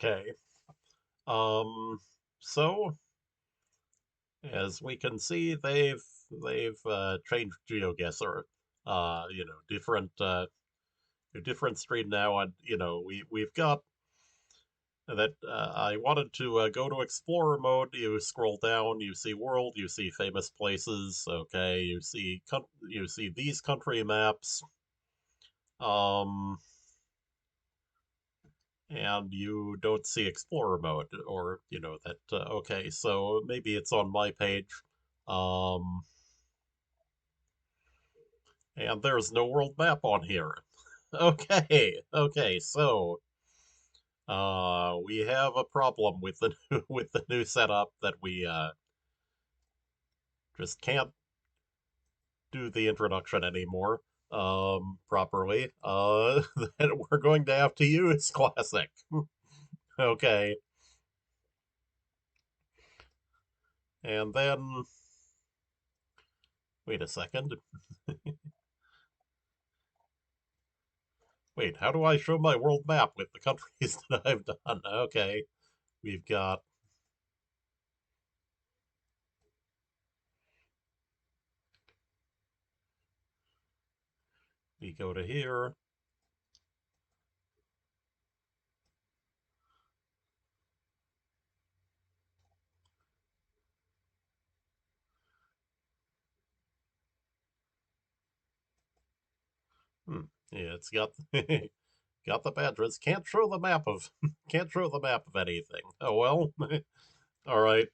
Okay. Um, so as we can see, they've changed GeoGuessr. Different a different screen now, and we've got that. I wanted to go to Explorer mode. You scroll down, you see world, you see famous places. Okay, you see these country maps. Um, and you don't see Explorer mode, or that. Okay, so maybe it's on my page. Um, and there's no world map on here. Okay, okay, so we have a problem with the with the new setup that we just can't do the introduction anymore properly. That we're going to have to use classic. Okay, and then wait a second. Wait, how do I show my world map with the countries that I've done? Okay, we've got. We go to here. Hmm. Yeah, it's got got the address. Can't show the map of can't show the map of anything. Oh well. All right.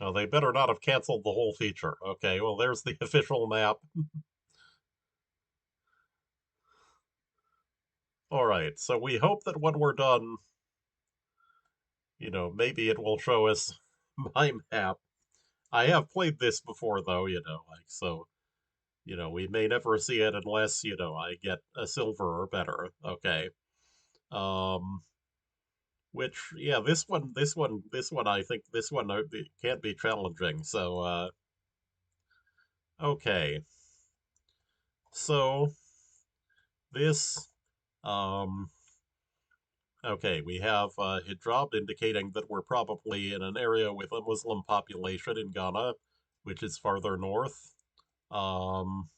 Oh, they better not have canceled the whole feature. Okay, well there's the official map. All right. So we hope that when we're done, maybe it will show us my map. I have played this before though, like so, we may never see it unless, I get a silver or better. Okay. Um which yeah, this one I think this one it can't be challenging. So okay. So this um okay, we have hijab indicating that we're probably in an area with a Muslim population in Ghana, which is farther north. Um,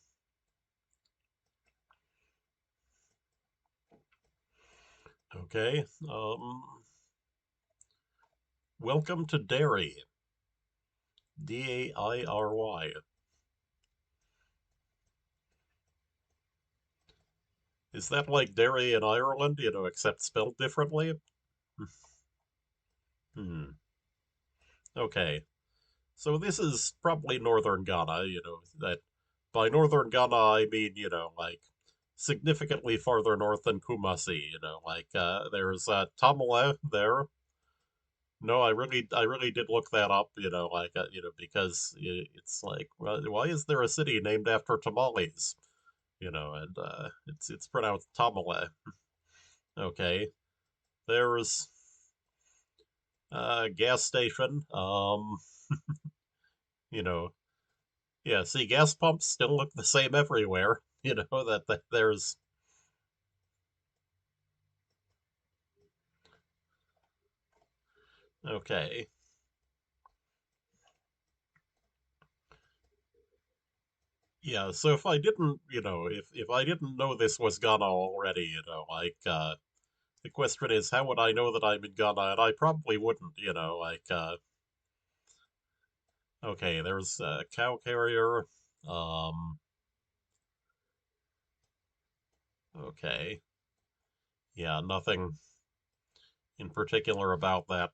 okay. Welcome to Derry. Dairy. Is that like Derry in Ireland, except spelled differently? Hmm. Okay. So this is probably northern Ghana, that by northern Ghana I mean, like significantly farther north than Kumasi, like there's Tamale there. No, I really did look that up, like because it's like, well, why is there a city named after tamales? And it's pronounced Tamale. Okay. There's a gas station. You know, yeah, see, gas pumps still look the same everywhere. That there's okay. Yeah, so if I didn't, if I didn't know this was Ghana already, like the question is how would I know that I'm in Ghana? And I probably wouldn't, like okay, there's a cow carrier. Um okay. Yeah, nothing in particular about that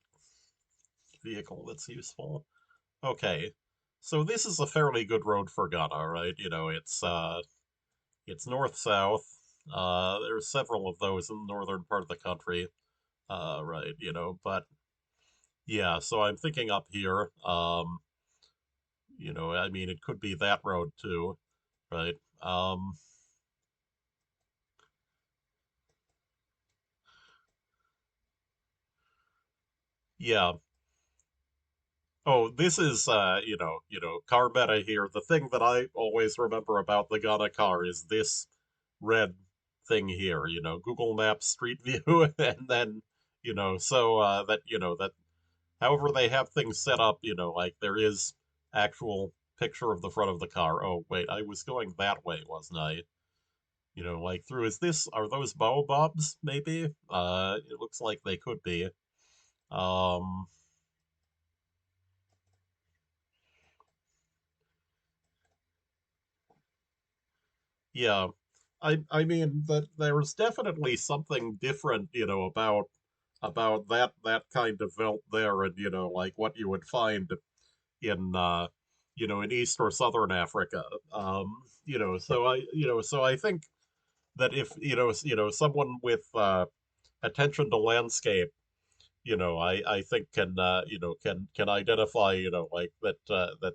vehicle that's useful. Okay. So this is a fairly good road for Ghana, right? It's north south. There's several of those in the northern part of the country. Right, but yeah, so I'm thinking up here. I mean it could be that road too, right? Yeah. Oh, this is car meta here. The thing that I always remember about the Ghana car is this red thing here, Google Maps Street View, and then, that, that however they have things set up, like there is actual picture of the front of the car. Oh, wait, I was going that way, wasn't I? Like through, are those baobabs, maybe? It looks like they could be. Um, yeah. I mean that there's definitely something different, about that kind of veldt there, and like what you would find in in East or Southern Africa. So I think that if someone with attention to landscape, I think can identify, like that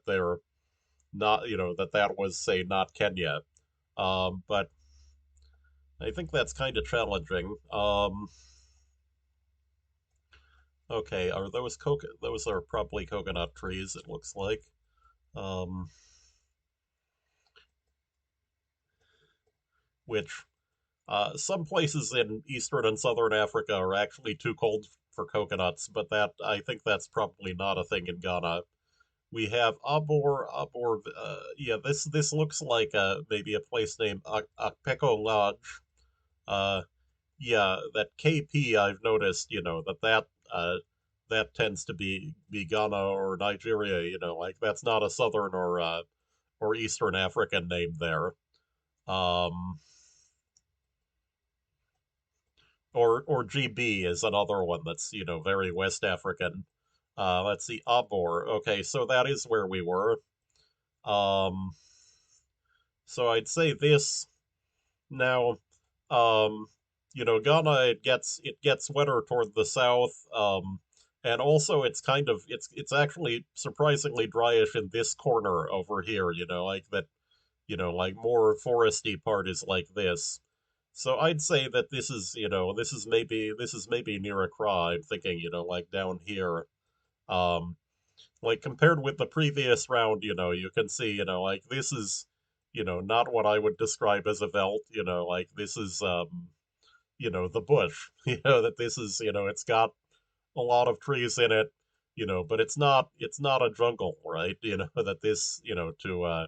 they're not, that was, say, not Kenya. But I think that's kind of challenging. Okay, are those those are probably coconut trees, it looks like. Um, which some places in eastern and southern Africa are actually too cold for coconuts, but that I think that's probably not a thing in Ghana. We have Abor. Yeah, this looks like maybe a place named Akpeko Lodge. Uh, yeah, that KP I've noticed, that tends to be Ghana or Nigeria. Like that's not a southern or eastern African name there. Um, or GB is another one that's very West African. Let's see, Abor. Okay, so that is where we were. Um, so I'd say this now. Um, Ghana, it gets wetter toward the south. And also it's kind of it's actually surprisingly dryish in this corner over here. Like that. Like more foresty part is like this. So I'd say that this is maybe near Accra. I'm thinking, like down here. Um, like compared with the previous round, you can see, like this is, not what I would describe as a veldt. Like this is, the bush. That this is, it's got a lot of trees in it. But it's not a jungle, right? That this, to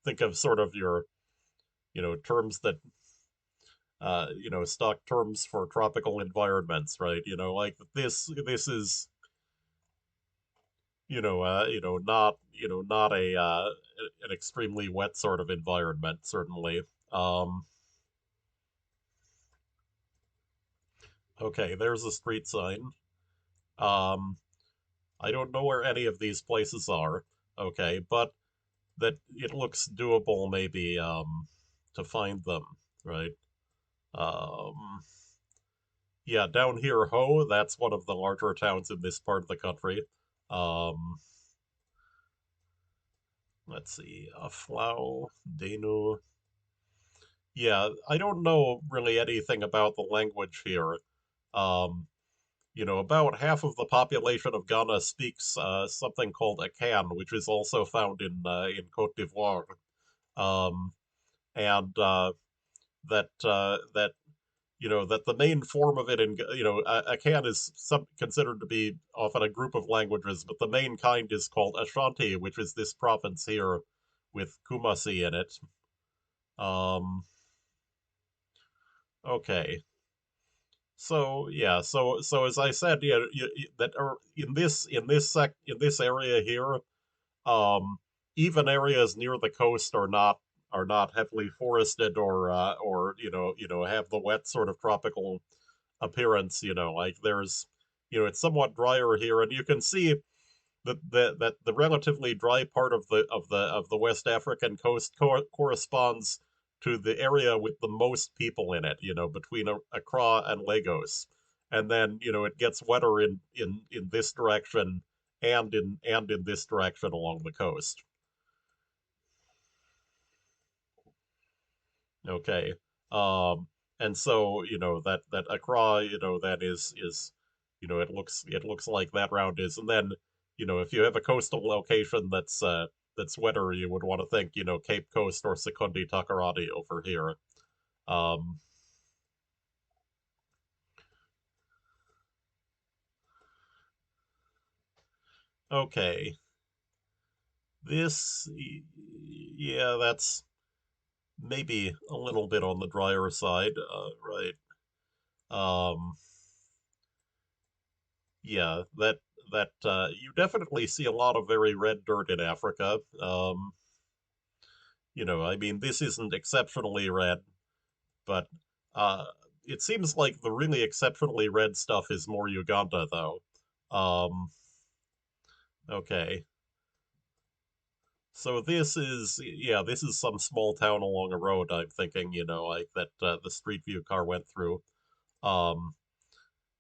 think of sort of your, terms that stock terms for tropical environments, right? Like this is, not an extremely wet sort of environment, certainly. Um, okay, there's a street sign. Um, I don't know where any of these places are. Okay, but that it looks doable, maybe, to find them, right? Um, yeah, down here, Ho, that's one of the larger towns in this part of the country. Um, let's see, Aflau, Denu. Yeah, I don't know really anything about the language here. Um, about half of the population of Ghana speaks something called Akan, which is also found in Cote d'Ivoire. Um, and that the main form of it Akan is considered to be often a group of languages, but the main kind is called Ashanti, which is this province here with Kumasi in it. Um, okay. So yeah, so as I said, yeah, that in this area here, um, even areas near the coast are not heavily forested or have the wet sort of tropical appearance. Like there's it's somewhat drier here, and you can see that the relatively dry part of the West African coast corresponds to the area with the most people in it, between Accra and Lagos. And then, it gets wetter in this direction and in this direction along the coast. Okay. Um, and so, that Accra, that is, it looks like that round is. And then, if you have a coastal location that's wetter, you would want to think, Cape Coast or Sekondi Takoradi over here. Um, Okay. This, yeah, that's maybe a little bit on the drier side, right? Um, yeah, that you definitely see a lot of very red dirt in Africa. I mean, this isn't exceptionally red, but uh, it seems like the really exceptionally red stuff is more Uganda, though. Um, okay. So this is, yeah, this is some small town along a road, I'm thinking, like that the Street View car went through. Um,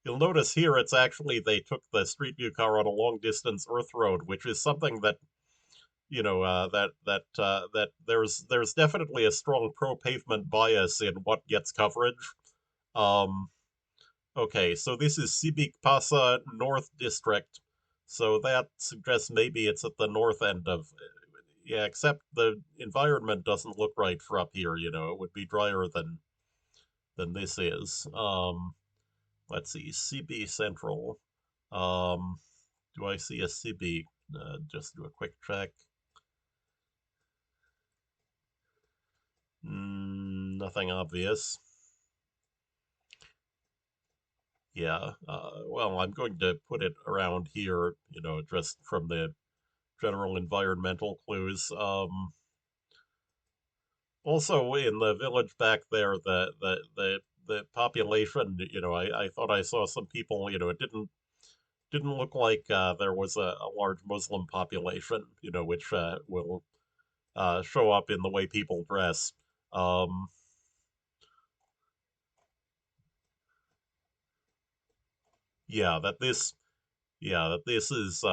you'll notice here it's actually they took the Street View car on a long distance earth road, which is something that, that there's definitely a strong pro pavement bias in what gets coverage. Um, okay, so this is Sibik Pasa North District. So that suggests maybe it's at the north end of, yeah, except the environment doesn't look right for up here, it would be drier than this is. Let's see, CB Central. Um, do I see a CB? Just do a quick check. Nothing obvious. Yeah, well, I'm going to put it around here, just from the general environmental clues. Also, in the village back there, the population, I thought I saw some people, it didn't look like there was a large Muslim population, which will show up in the way people dress. Um, yeah, that this is,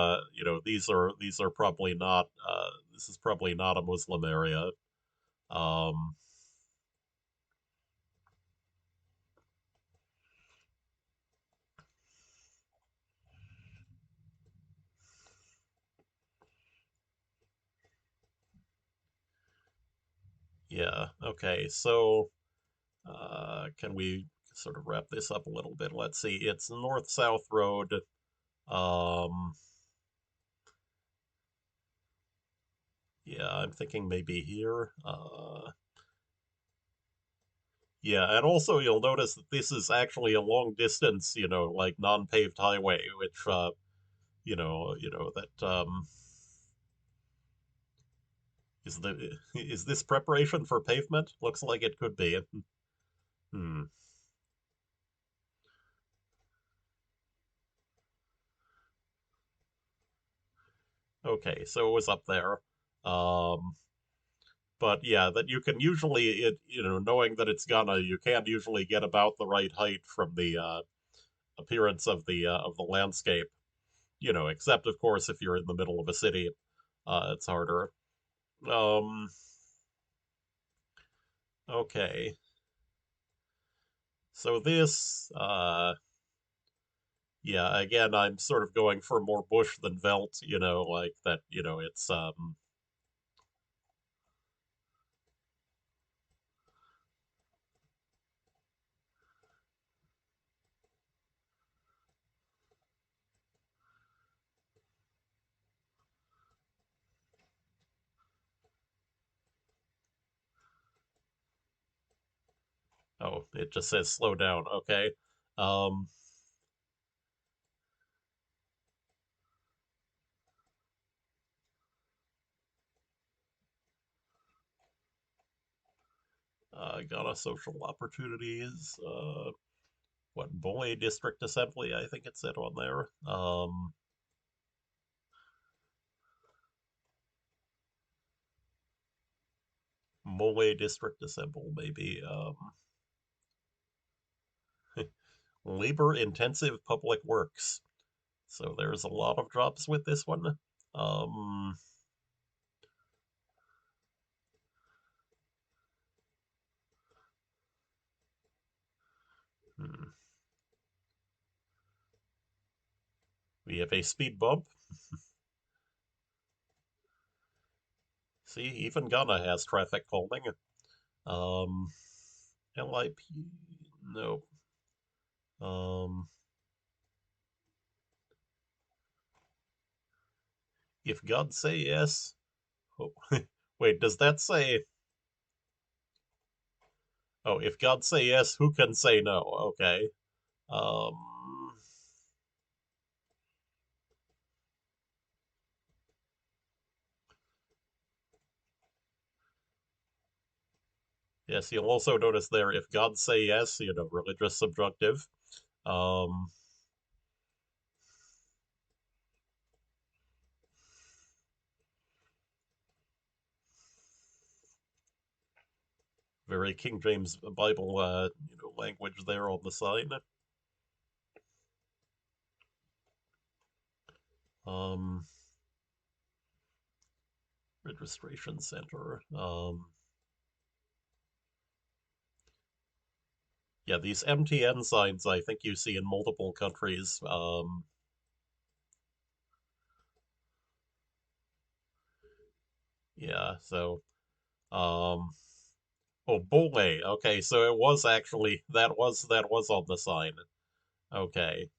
these are probably not, this is probably not a Muslim area. Um, yeah, okay, so can we sort of wrap this up a little bit? Let's see, it's North-South Road. Um, yeah, I'm thinking maybe here. Yeah, and also you'll notice that this is actually a long distance, like non-paved highway, which that is this preparation for pavement? Looks like it could be. Hmm. Okay, so it was up there. Um, but yeah, that you can usually knowing that it's Ghana, you can usually get about the right height from the appearance of the landscape. Except of course if you're in the middle of a city, it's harder. Um, okay. So this, yeah, again, I'm sort of going for more bush than veldt, like that, it's, oh, it just says slow down. Okay. Um, got a social opportunities. What, Boy District Assembly, I think it said on there. Mole District Assembly, maybe. Labor intensive public works. So there's a lot of jobs with this one. Um, hmm. We have a speed bump. See, even Ghana has traffic calming. Um, LIP, no. Um, If God say yes, oh, wait, does that say? Oh, if God say yes, who can say no? Okay. Um. Yes, you'll also notice there, if God say yes, religious subjunctive. Um. Very King James Bible, language there on the sign. Um. Registration center. Yeah, these MTN signs I think you see in multiple countries. Yeah, so um oh, Bole. Okay, so it was actually that was on the sign. Okay.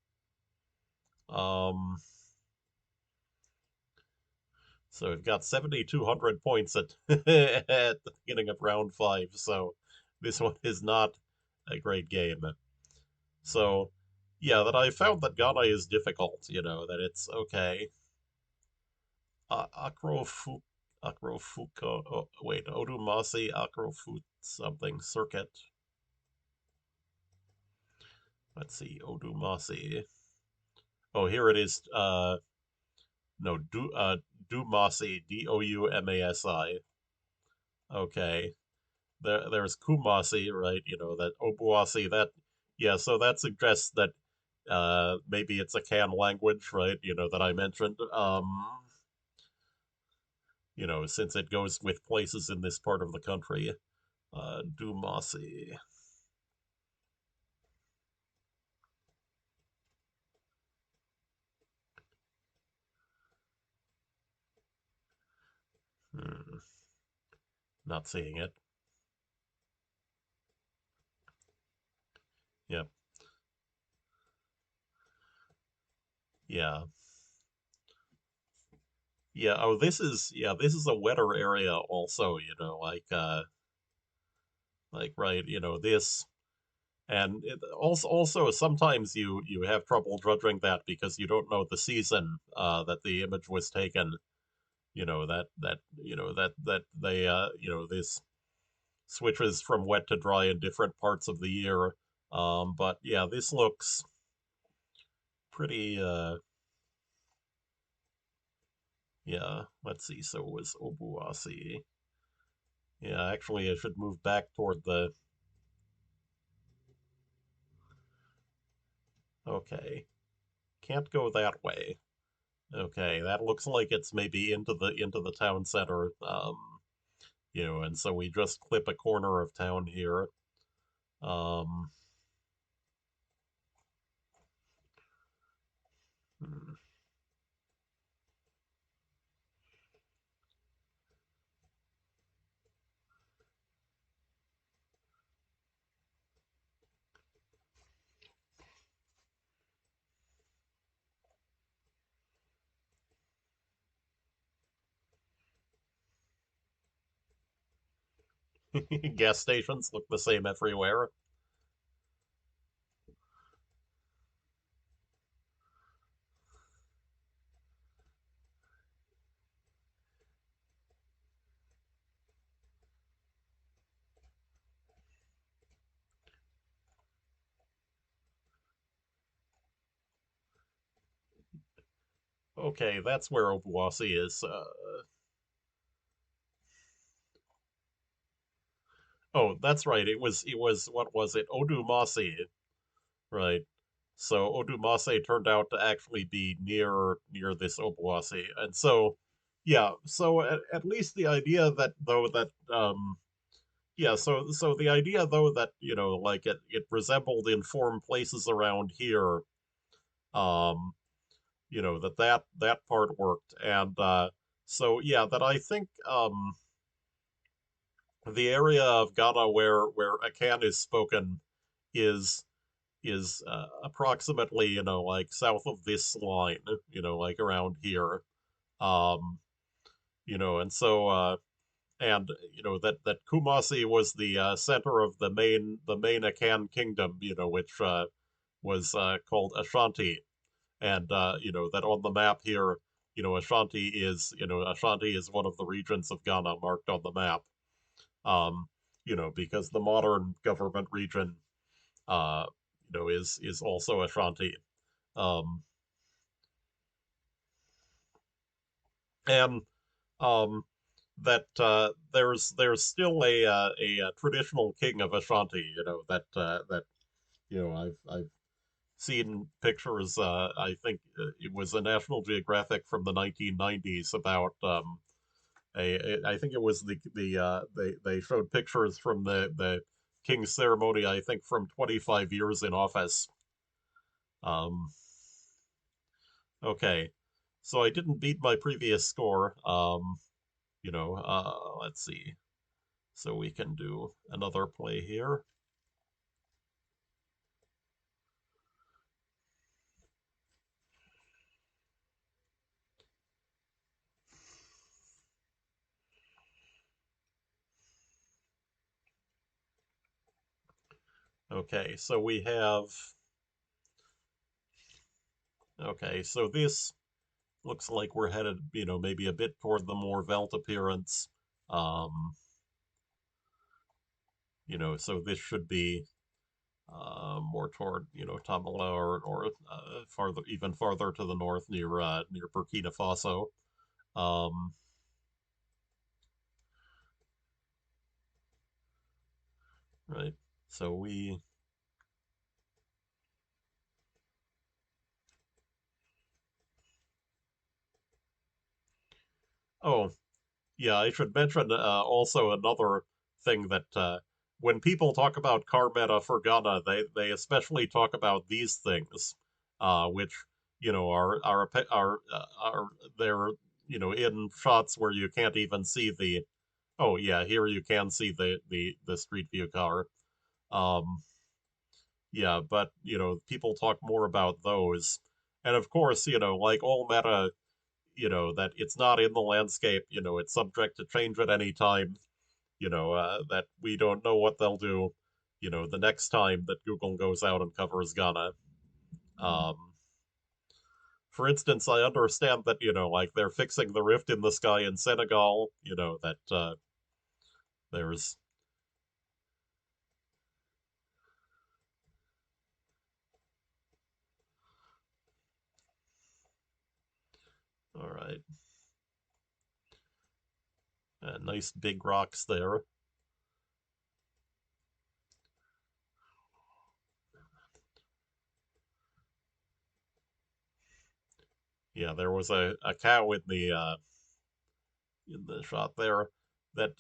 Um so we've got 7,200 points at at the beginning of round 5, so this one is not a great game. So yeah, that I found that Ghana is difficult, that it's okay. Akrofu Akrofuko. Oh, wait, Odumasi Akrofut something circuit. Let's see, Odumasi. Oh, here it is. No, Dumasi, Doumasi. Okay, there's Kumasi, right? That Obuasi. Yeah. So that suggests that maybe it's a Kan language, right? That I mentioned. Since it goes with places in this part of the country. Dumasi. Hmm, not seeing it. Yep. Yeah. Yeah. Oh, this is a wetter area also, like right, this and also sometimes you have trouble judging that because you don't know the season that the image was taken, that they this switches from wet to dry in different parts of the year. But yeah, this looks pretty yeah, let's see. So it was Obuasi. Yeah, actually, I should move back toward the. Okay, can't go that way. Okay, that looks like it's maybe into the town center. And so we just clip a corner of town here. Um, hmm. Gas stations look the same everywhere. Okay, that's where Obuasi is. Oh, that's right. It was what was it? Odumasi, right? So Odumase turned out to actually be near this Obuasi, and so yeah. So at least the idea that though that yeah. So the idea though that like it resembled informed places around here, um that part worked, and so yeah, that I think the area of Ghana where Akan is spoken is approximately like south of this line, like around here. Um, and so and that Kumasi was the center of the main Akan kingdom, which was called Ashanti, and that on the map here, Ashanti is one of the regions of Ghana marked on the map. Um, because the modern government region, uh, is also Ashanti. Um, and um, that there's still a traditional king of Ashanti. That I've seen pictures. I think it was a National Geographic from the 1990s about I think it was they showed pictures from the king's ceremony. I think from 25 years in office. Um, okay, so I didn't beat my previous score. Let's see. So we can do another play here. Okay, so we have. Okay, so this looks like we're headed, maybe a bit toward the more Velt appearance. Um, so this should be more toward, Tamala or farther, even farther to the north near Burkina Faso. Um, right. So we. Oh, yeah, I should mention also another thing that when people talk about car meta for Ghana, they especially talk about these things, which are they're in shots where you can't even see the. Oh yeah, here you can see the street view car. Um, yeah, but people talk more about those, and of course like all meta that it's not in the landscape, it's subject to change at any time, that we don't know what they'll do, the next time that Google goes out and covers Ghana. Um, for instance, I understand that, like they're fixing the rift in the sky in Senegal, that there's, all right, nice big rocks there. Yeah, there was a cow in the shot there that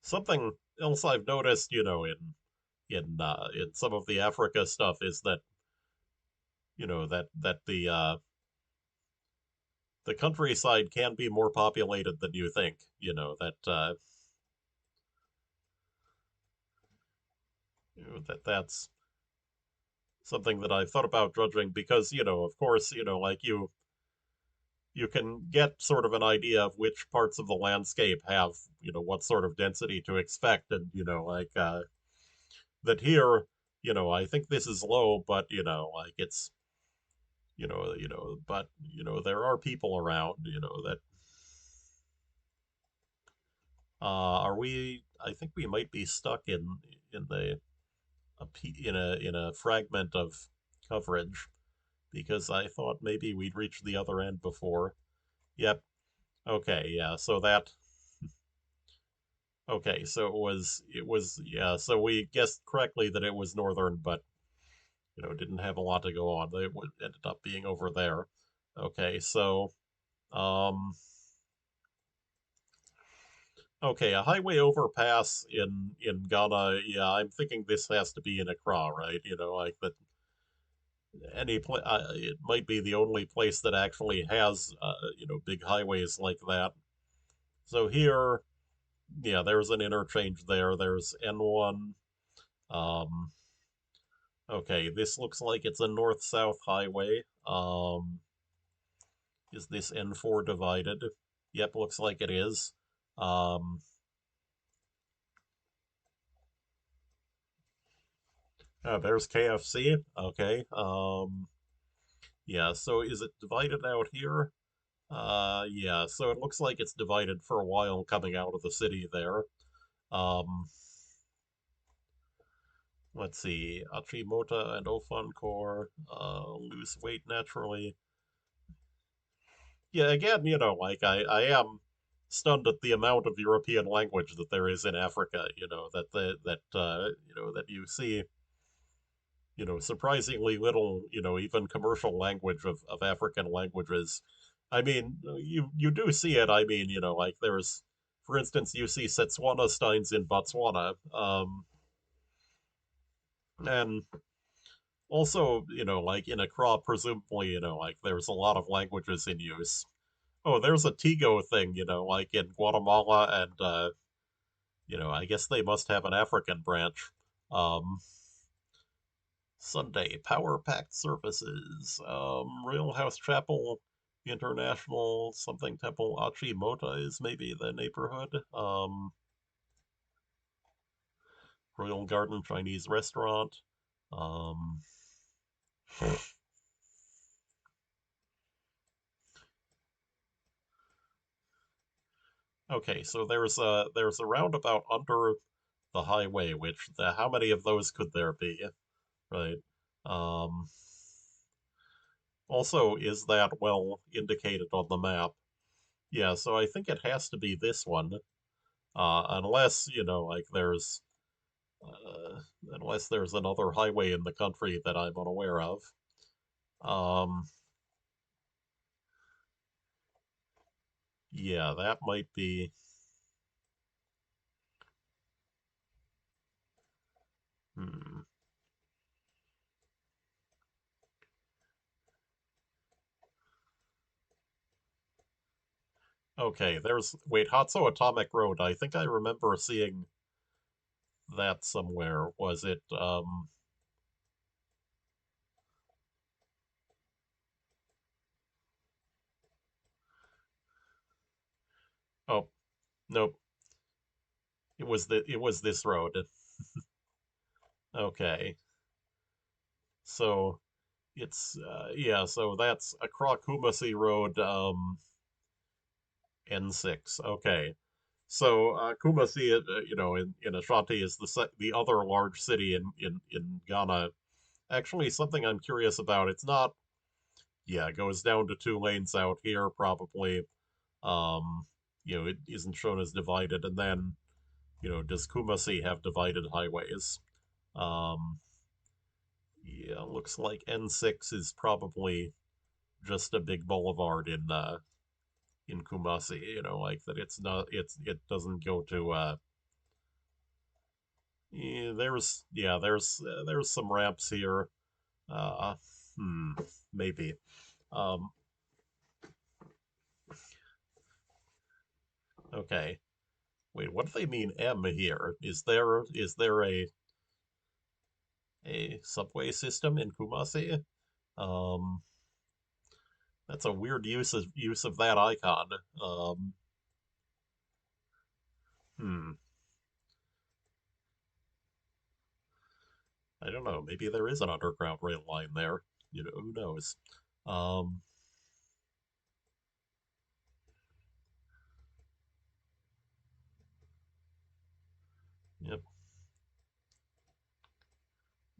something else I've noticed, in some of the Africa stuff is that the countryside can be more populated than you think. That's something that I've thought about judging because of course like you can get sort of an idea of which parts of the landscape have what sort of density to expect, and like that here I think this is low, but like it's but there are people around that are we I think we might be stuck in the in a fragment of coverage because I thought maybe we'd reach the other end before. Yep. Okay, yeah. So it was yeah, so we guessed correctly that it was northern, but didn't have a lot to go on. It ended up being over there. Okay, so um okay, a highway overpass in Ghana. Yeah, I'm thinking this has to be in Accra, right? Like that it might be the only place that actually has big highways like that. So here, yeah, there's an interchange there. There's N1. Um, Okay, this looks like it's a north-south highway. Is this N4 divided? Yep, looks like it is. Um, there's KFC. Okay. Yeah, so is it divided out here? Yeah, so it looks like it's divided for a while coming out of the city there. Um, let's see, Achimota and Ofankor lose weight naturally. Yeah, again, like I am stunned at the amount of European language that there is in Africa. That you see, surprisingly little, even commercial language of African languages. I mean, you do see it. I mean, like there's, for instance, you see Setswana Steins in Botswana, and also, like in Accra, presumably, like there's a lot of languages in use. Oh, there's a Tigo thing, like in Guatemala, and I guess they must have an African branch. Um, Sunday Power Packed Services, Royal House Chapel International something Temple Achimota is maybe the neighborhood. Royal Garden Chinese Restaurant. Um, okay, so there's a roundabout under the highway, which how many of those could there be, right? Um, Also, is that well indicated on the map? Yeah, so I think it has to be this one, unless like uh, unless there's another highway in the country that I'm unaware of. Um, yeah, that might be. Hmm. Okay, there's wait, Hatso Atomic Road. I think I remember seeing that somewhere. Was it? Oh, nope. It was this road. Okay, so it's yeah. So that's Accra Kumasi Road. N6. Okay. So Kumasi, in Ashanti is the other large city in Ghana. Actually, something I'm curious about. It's not. Yeah, it goes down to two lanes out here probably. Um, it isn't shown as divided. And then, does Kumasi have divided highways? Um, yeah, looks like N6 is probably just a big boulevard in Kumasi. Like that. It doesn't go to there's some ramps here. Uh, hmm, maybe. Um, okay. Wait, what do they mean M here? Is there a subway system in Kumasi? Um, that's a weird use of that icon. Um, hmm, I don't know. Maybe there is an underground rail line there. Who knows? Um, yep.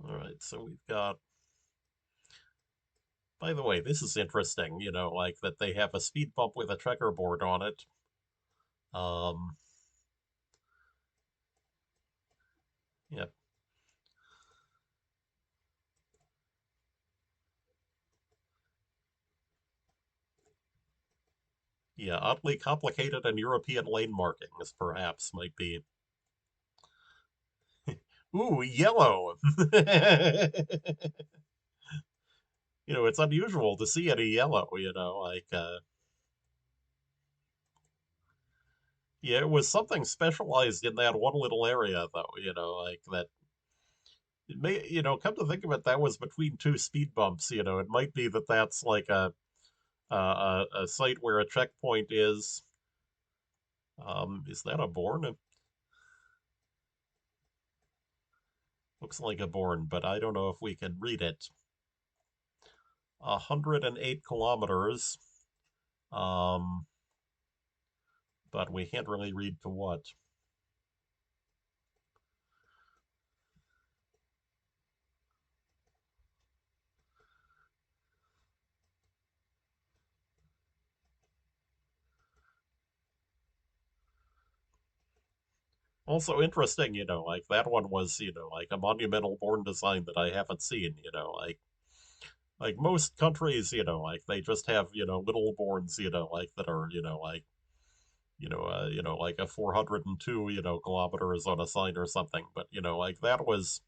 All right. So we've got. By the way, this is interesting. Like that they have a speed bump with a checkerboard on it. Um, yep. Yeah, oddly complicated and European lane markings, perhaps, might be. Ooh, yellow! It's unusual to see any yellow, like, yeah, it was something specialized in that one little area, though, like that, it may, come to think of it, that was between two speed bumps. It might be that that's like a site where a checkpoint is. Is that a Born? Looks like a Born, but I don't know if we can read it. 108 kilometers. Um, but we can't really read to what. Also interesting, like that one was, like a monumental Born design that I haven't seen, like most countries, like they just have, little Borns, like that are, like a 402, kilometers on a sign or something. But, like that was,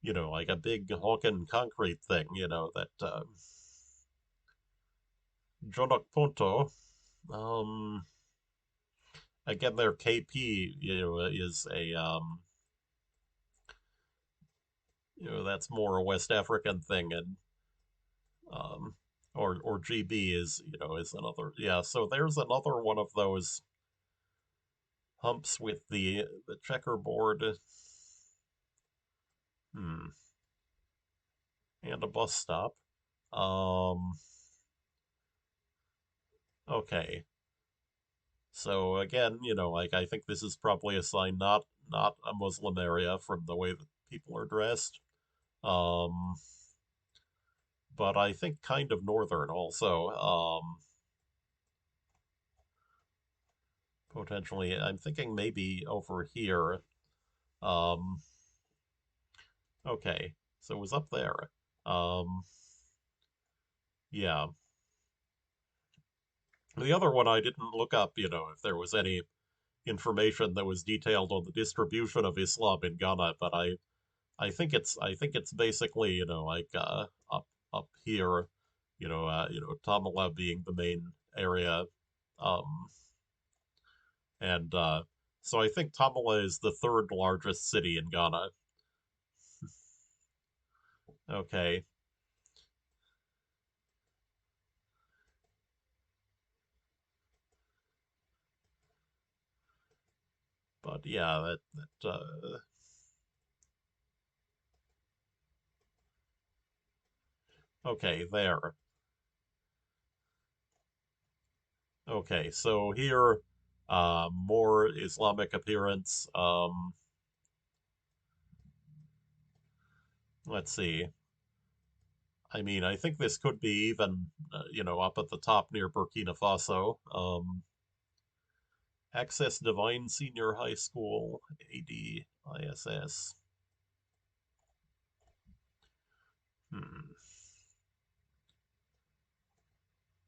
like a big honkin' concrete thing, that Jonok Punto, um, again, their KP, is a, that's more a West African thing, and um, or GB is, is another. Yeah, so there's another one of those humps with the checkerboard, hmm, and a bus stop. Um, okay, so again, like I think this is probably a sign not a Muslim area from the way that people are dressed. Um, but I think kind of northern also. Potentially, I'm thinking maybe over here. Um, okay, so it was up there. Um, yeah. The other one I didn't look up, if there was any information that was detailed on the distribution of Islam in Ghana, but I think it's basically, like up here, Tamala being the main area. Um, and so I think Tamale is the third largest city in Ghana. Okay, but yeah, that okay there. Okay, so here, more Islamic appearance. Let's see. I mean, I think this could be even, up at the top near Burkina Faso. Access Divine Senior High School, ADISS. Hmm.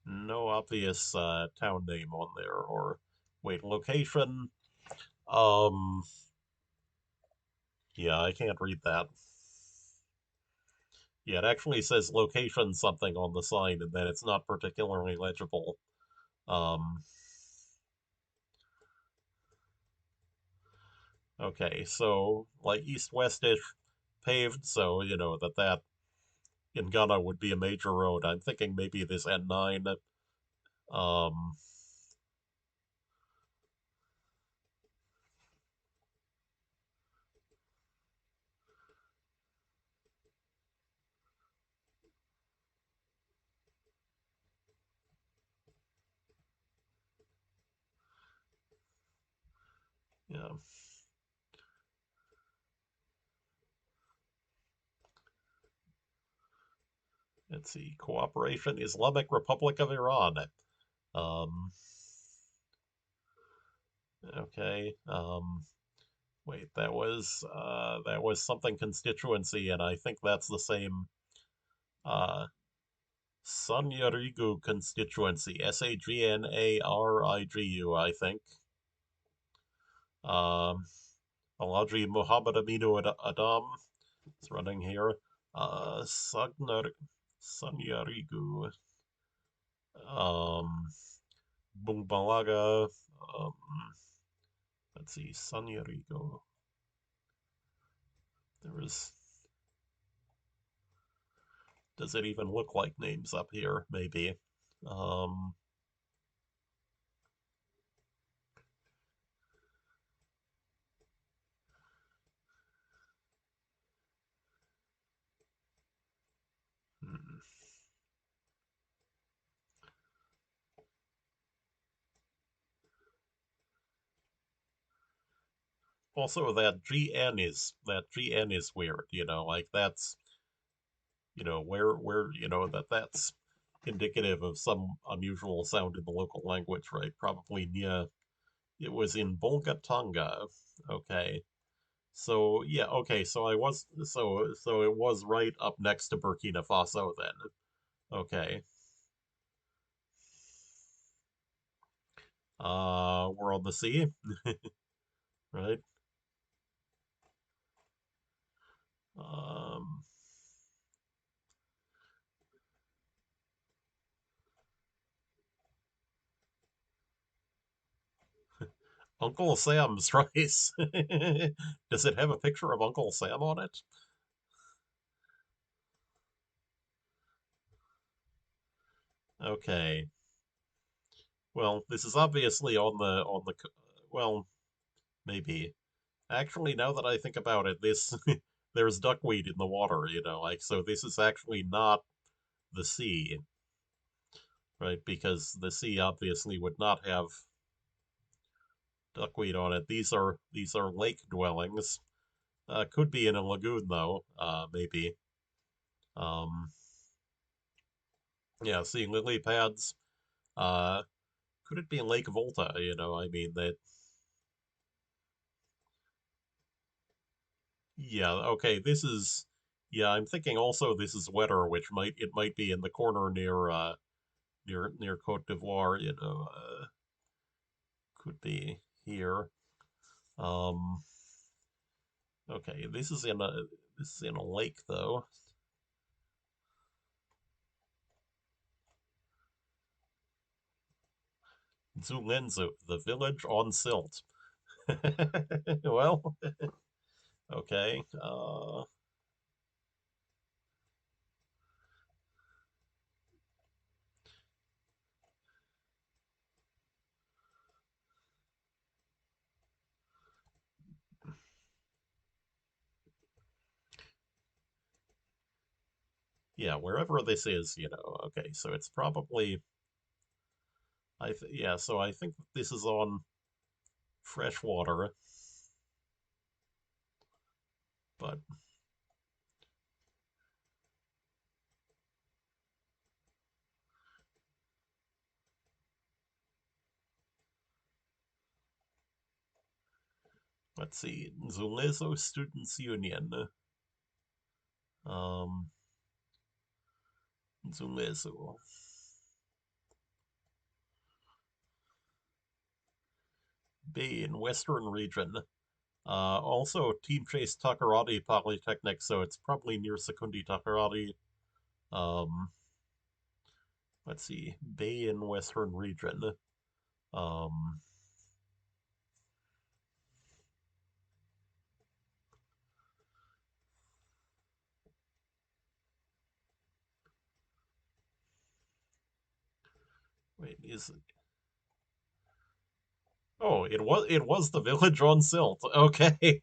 No obvious town name on there, or wait, location. Um, yeah, I can't read that. Yeah, it actually says location something on the sign, and then it's not particularly legible. Um, okay, so like east-westish paved, so that in Ghana would be a major road. I'm thinking maybe this N9. Um, yeah, let's see. Cooperation, Islamic Republic of Iran. Um, okay. Wait, that was something constituency, and I think that's the same. Sanyarigu constituency, Sagnarigu, I think. Um, Alhaji Muhammad Aminu Adam is running here. Sanyarigu, um, Bungbalaga. Um, let's see, Sanyarigu. There is. Does it even look like names up here? Maybe. Um, hmm. Also, that GN is weird. Like that's where that's indicative of some unusual sound in the local language, right? Probably near. It was in Bolgatanga. Okay. So yeah, okay. So it was right up next to Burkina Faso then. Okay. We're on the sea, right? Um, Uncle Sam's rice. Does it have a picture of Uncle Sam on it? Okay. Well, this is obviously well, maybe. Actually, now that I think about it, this there's duckweed in the water, like so this is actually not the sea, right? Because the sea obviously would not have duckweed on it. These are lake dwellings. Could be in a lagoon though, maybe. Um, yeah, seeing lily pads. Uh, could it be Lake Volta? I mean that. Yeah, okay. This is. Yeah, I'm thinking also this is wetter, which might be in the corner near Cote d'Ivoire. Could be here. Um, okay, this is in a lake though. Zulenzu, the village on silt. Well, okay. Yeah, wherever this is. Okay, so it's probably yeah, so I think this is on freshwater, but let's see. Zulezo Students Union. Um, Zulezo. Bay in Western Region. Also, Team Chase Takaradi Polytechnic, so it's probably near Secundi Takaradi. Um, let's see. Bay in Western Region. Um, wait, is Oh, it was the village on Silt. Okay.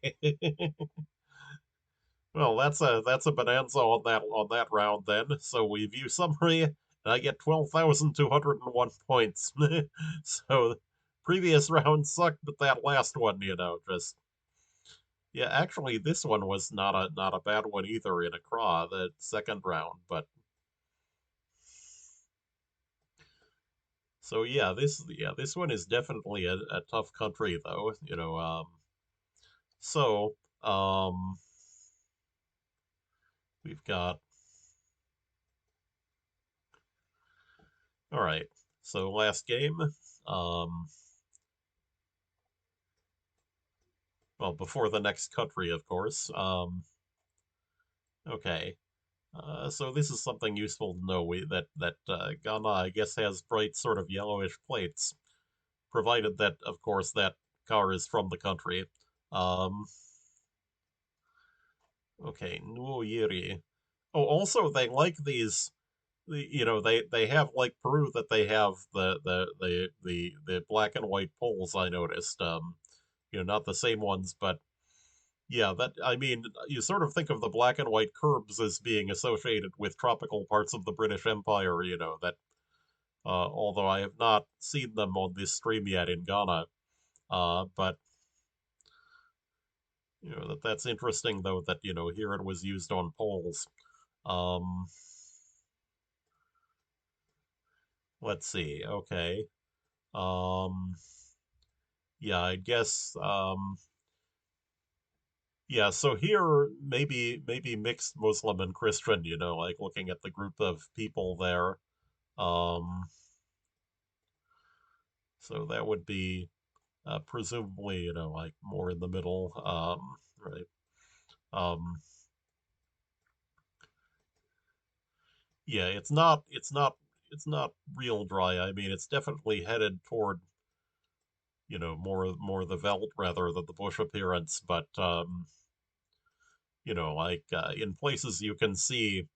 Well, that's a bonanza on that round then. So we view summary, and I get 12,201 points. So previous round sucked, but that last one, just yeah. Actually, this one was not a bad one either in Accra, the second round. But so yeah, this one is definitely a tough country though. So um, we've got all right. So last game. Um, well, before the next country, of course. Okay. So this is something useful to know. That Ghana, I guess, has bright sort of yellowish plates, provided that, of course, that car is from the country. Um, Okay, Nuoyiri. Oh, also they like these. They have like Peru that they have the black and white poles. I noticed. Not the same ones, but yeah, that I mean, you sort of think of the black and white curbs as being associated with tropical parts of the British Empire. That although I have not seen them on this stream yet in Ghana, but that's interesting though that here it was used on poles. Um, let's see. Okay. Um, yeah, I guess. Yeah, so here maybe mixed Muslim and Christian. Like looking at the group of people there. Um, so that would be presumably like more in the middle. Right. Um, yeah, it's not real dry. I mean, it's definitely headed toward more the veldt rather than the bush appearance, but like in places you can see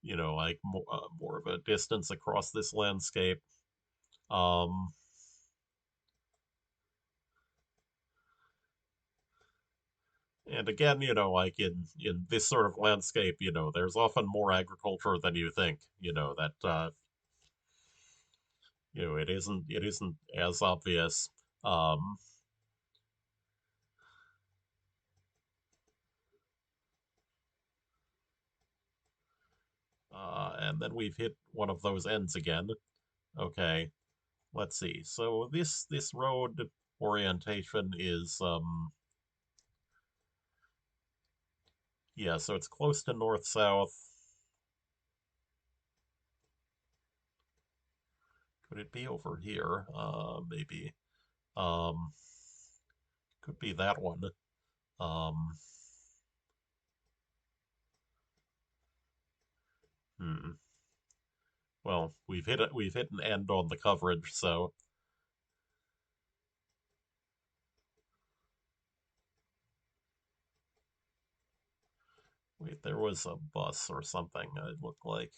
like more of a distance across this landscape. um and again, like in this sort of landscape, there's often more agriculture than you think. That it isn't as obvious. um and then we've hit one of those ends again. Okay, let's see. So this road orientation is yeah, so it's close to north south. Could it be over here? Maybe. Um, could be that one. Um, hmm. Well, we've hit an end on the coverage, so wait, there was a bus or something. It looked like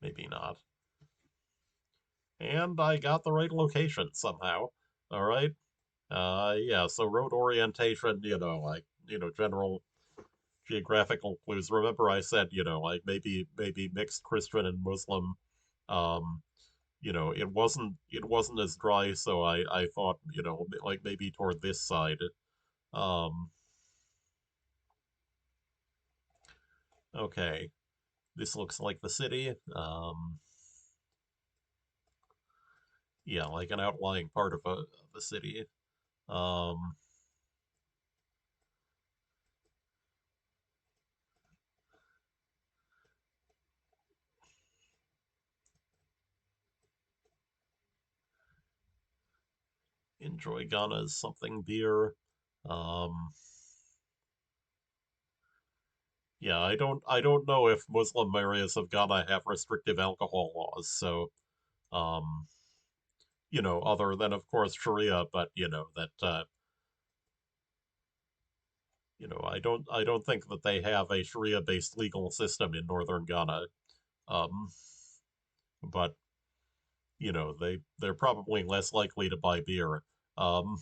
maybe not. And I got the right location somehow. All right. Yeah. So road orientation, like general geographical clues. Remember, I said like maybe mixed Christian and Muslim. Um, it wasn't as dry, so I thought like maybe toward this side. Um, okay, this looks like the city. Yeah, like an outlying part of the city. Um, enjoy Ghana's something beer. Um, yeah, I don't know if Muslim areas of Ghana have restrictive alcohol laws, so um, other than of course Sharia, but that I don't think that they have a Sharia-based legal system in northern Ghana. Um, but they're probably less likely to buy beer. Um,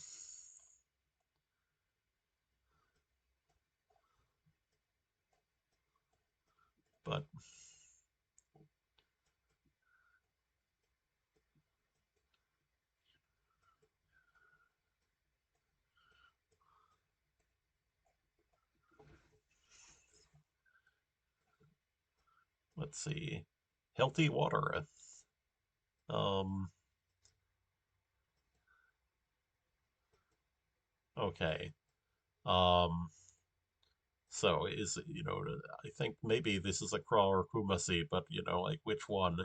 but let's see, healthy water. Um, okay. Um, so I think maybe this is Accra or Kumasi, but like which one?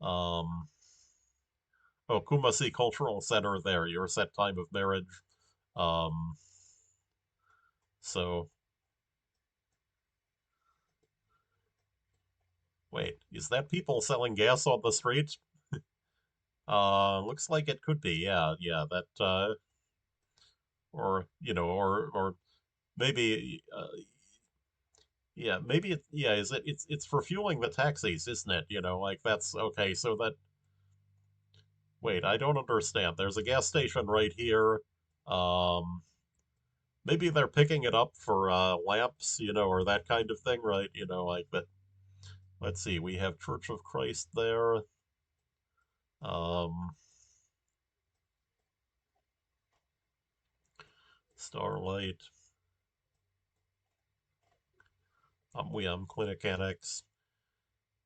Um, oh, Kumasi Cultural Center. There, your set time of marriage. Um, so wait, is that people selling gas on the street? Looks like it could be. Yeah, yeah. That or maybe yeah, maybe yeah, is it it's for fueling the taxis, isn't it? Like that's okay, so that wait, I don't understand. There's a gas station right here. Um Maybe they're picking it up for lamps, or that kind of thing, right? Like but let's see, we have Church of Christ there. Um Starlight, Clinic Annex.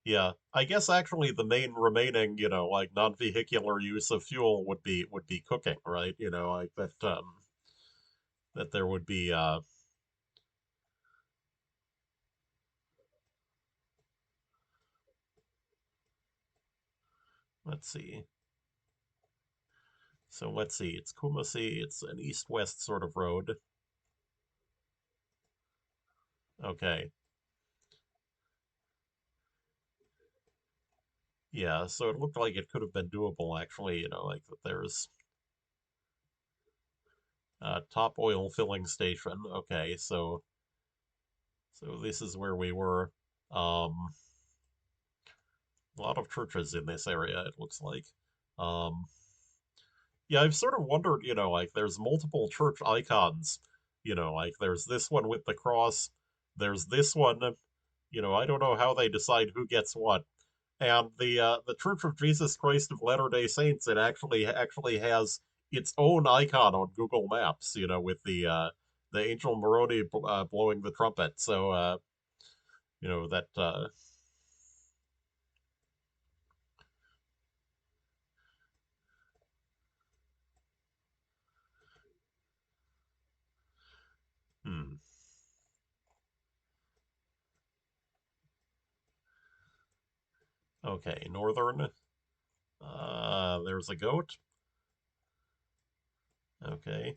Yeah, I guess actually the main remaining, like non-vehicular use of fuel would be cooking, right? Like that there would be let's see. So let's see. It's Kumasi. It's an east-west sort of road. Okay. Yeah, so it looked like it could have been doable actually, like that there's a top oil filling station. Okay, so this is where we were. Um a lot of churches in this area, it looks like. Um Yeah, I've sort of wondered, like there's multiple church icons, like there's this one with the cross, there's this one, I don't know how they decide who gets what. And the Church of Jesus Christ of Latter-day Saints, it actually has its own icon on Google Maps, with the Angel Moroni blowing the trumpet. So that hmm. Okay, northern. There's a goat. Okay.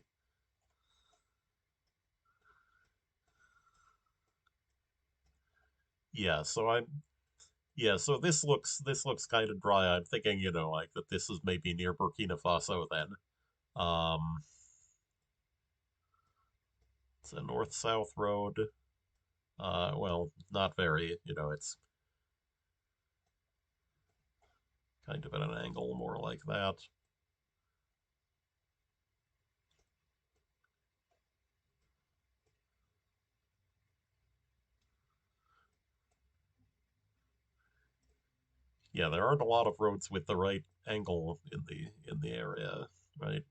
Yeah, so this looks kind of dry. I'm thinking, like that this is maybe near Burkina Faso then. Um, it's a north-south road. Well, not very, it's kind of at an angle more like that. Yeah, there aren't a lot of roads with the right angle in the area, right?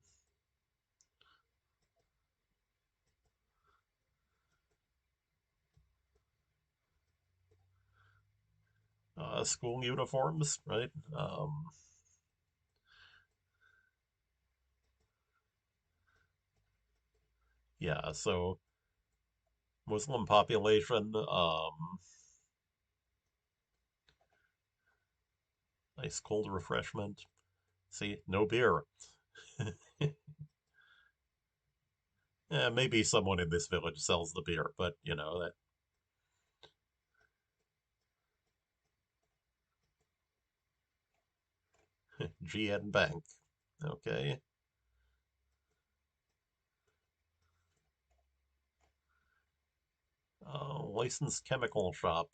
School uniforms, right? Yeah, so Muslim population, nice cold refreshment. See, no beer. Maybe someone in this village sells the beer, but that GN Bank. Okay. Licensed chemical shop.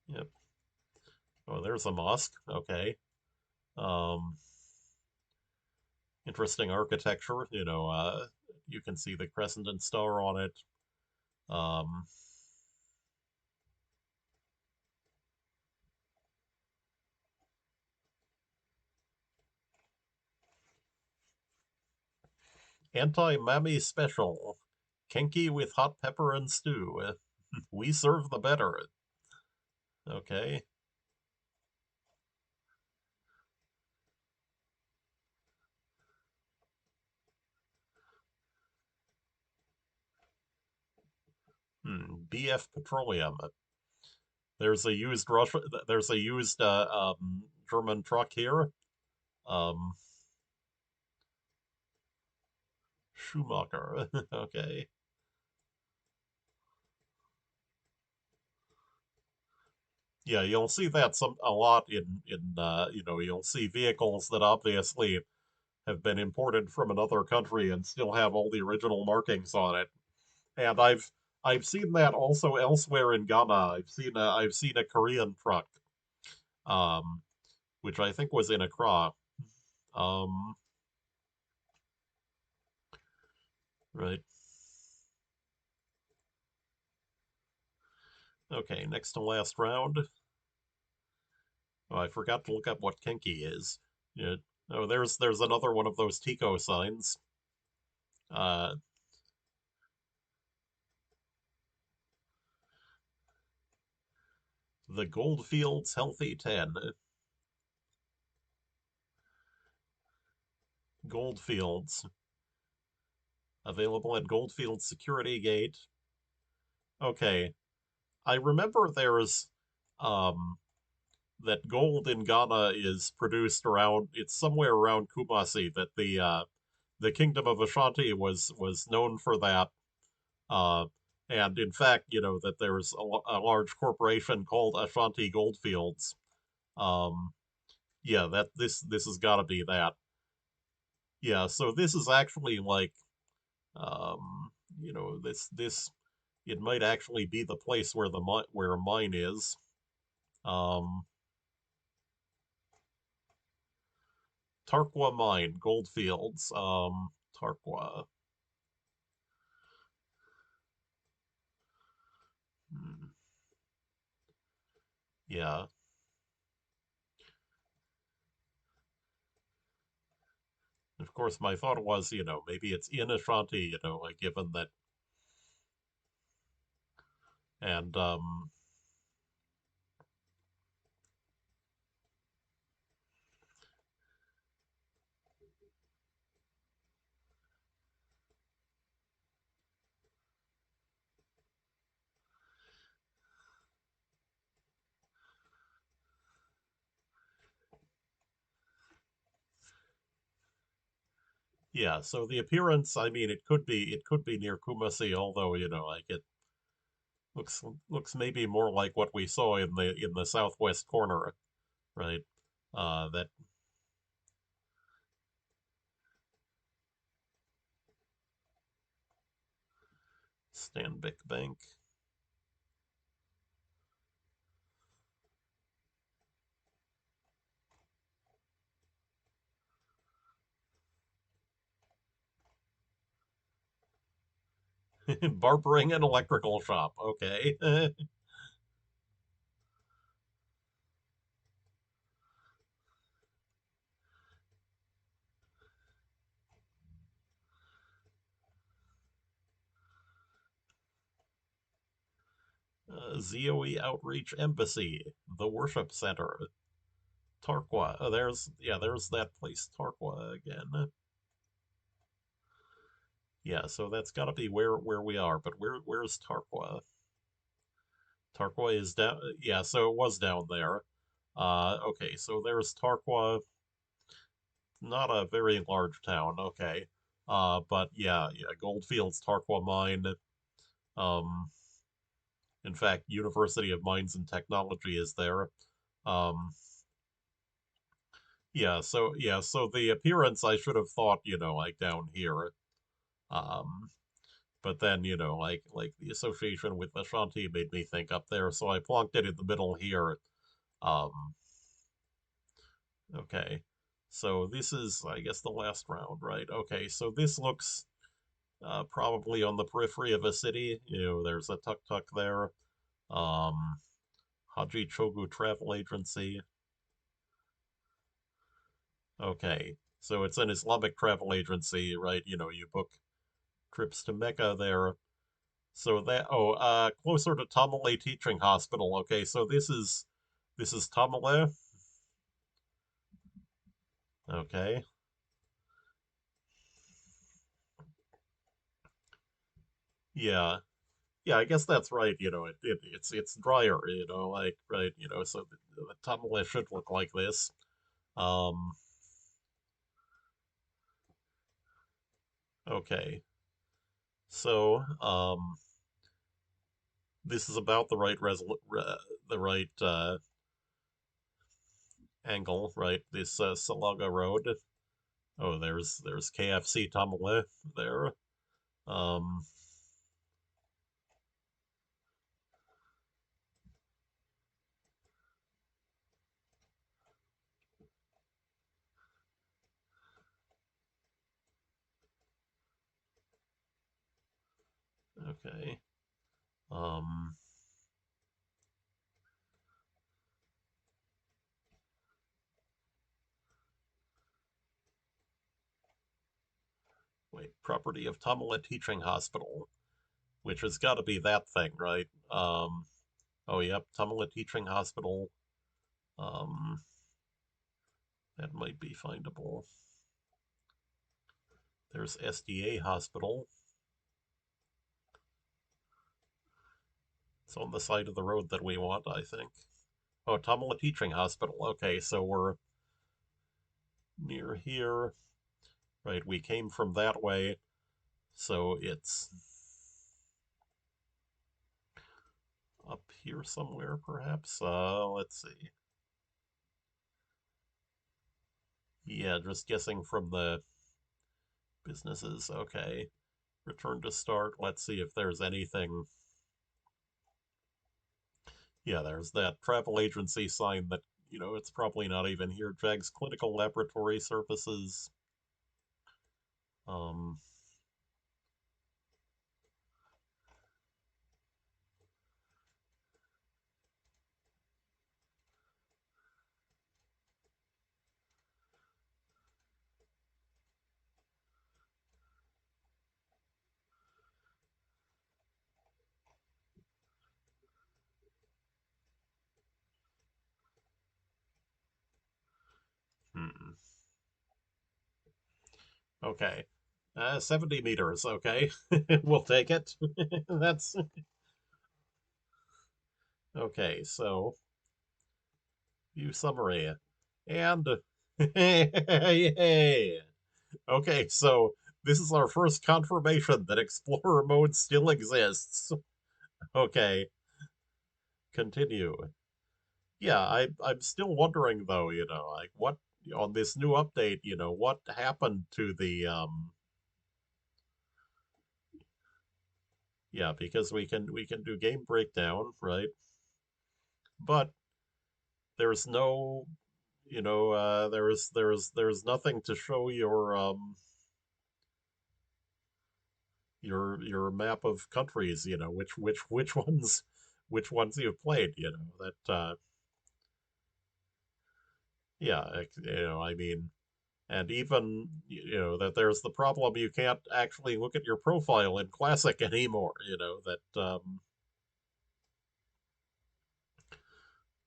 Yep. Oh, there's a mosque. Okay. Um, Interesting architecture. You can see the crescent and star on it. Um, Anti-Mami special. Kenki with hot pepper and stew. We serve the better. Okay. BF Petroleum. There's a used German truck here. Um, Schumacher. Okay. Yeah, you'll see that a lot in you'll see vehicles that obviously have been imported from another country and still have all the original markings on it. And I've seen that also elsewhere in Ghana. I've seen a Korean truck, um, which I think was in Accra. Um, right. Okay, next to last round. Oh, I forgot to look up what Kenki is. Yeah. Oh, there's another one of those Tico signs. Uh, the Goldfields Healthy 10. Goldfields. Available at Goldfields Security Gate. Okay. I remember there's um that gold in Ghana is produced around it's somewhere around Kumasi that the kingdom of Ashanti was known for that. Uh, and in fact, that there's a large corporation called Ashanti Goldfields. Um, yeah, that this has got to be that. Yeah, so this is actually like um, this it might actually be the place where where a mine is. Um, Tarkwa Mine, Goldfields. Tarkwa. Hmm, yeah. Of course, my thought was, maybe it's in Ashanti, like given that, and yeah. So the appearance, I mean, it could be near Kumasi, although like it looks maybe more like what we saw in the southwest corner, right? That Stanbic Bank, barbering and electrical shop. Okay. ZOE Outreach Embassy, the Worship Center, Tarqua. There's that place, Tarqua again. Yeah, so that's got to be where we are. But where's Tarqua? Tarqua is down. Yeah, so it was down there. Okay, so there's Tarqua. Not a very large town. Okay. But yeah, Goldfields, Tarqua Mine. Um, in fact, University of Mines and Technology is there. Um, yeah, so the appearance I should have thought, like down here. Um, but then, like the association with Ashanti made me think up there, so I plonked it in the middle here. Um, okay. So this is, I guess, the last round, right? Okay, so this looks probably on the periphery of a city. There's a tuk-tuk there. Um, Haji Chogu Travel Agency. Okay, so it's an Islamic travel agency, right? You book trips to Mecca there. So closer to Tamale Teaching Hospital. Okay, so this is Tamale. Okay. Yeah. Yeah, I guess that's right. It's drier, like right, so the Tamale should look like this. Um, okay. So, this is about the right angle, right? This Salaga Road. Oh, there's KFC Tamale there. Um, okay. Um, Wait, property of Tamale Teaching Hospital, which has got to be that thing, right? Oh, yep, Tamale Teaching Hospital. Um, that might be findable. There's SDA Hospital. It's on the side of the road that we want, I think. Oh, Tamale Teaching Hospital. Okay, so we're near here. Right, we came from that way, so it's up here somewhere, perhaps. Let's see. Yeah, just guessing from the businesses. Okay, return to start. Let's see if there's anything. Yeah, there's that travel agency sign that, it's probably not even here. Jag's Clinical Laboratory Services. Um, hmm. Okay. 70 meters, okay. We'll take it. That's okay. So, view summary. And yay. Okay, so this is our first confirmation that Explorer mode still exists. Okay, continue. Yeah, I'm still wondering though, like what on this new update, what happened to the yeah, because we can do game breakdown, right? But there's no, there's nothing to show your map of countries, which ones you've played, that yeah, I mean, and even that there's the problem you can't actually look at your profile in classic anymore, that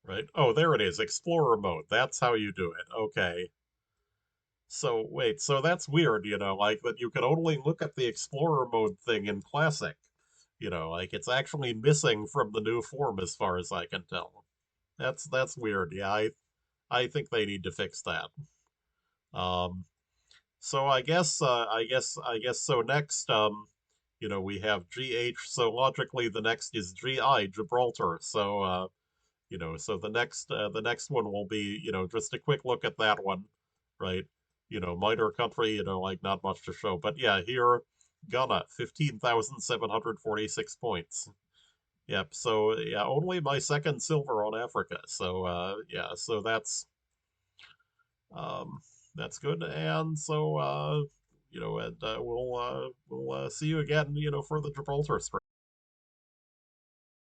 right? Oh, there it is, explorer mode. That's how you do it. Okay. So wait, so that's weird, like that you can only look at the explorer mode thing in classic. Like it's actually missing from the new form as far as I can tell. That's weird. Yeah, I think they need to fix that. Um, so I guess so next we have GH, so logically the next is GI, Gibraltar. So the next one will be, just a quick look at that one, right? Minor country, like not much to show. But yeah, here Ghana, 15,746 points. Yep. So yeah, only my second silver on Africa. So yeah, so um that's good. And so and we'll see you again, for the Gibraltar sprint.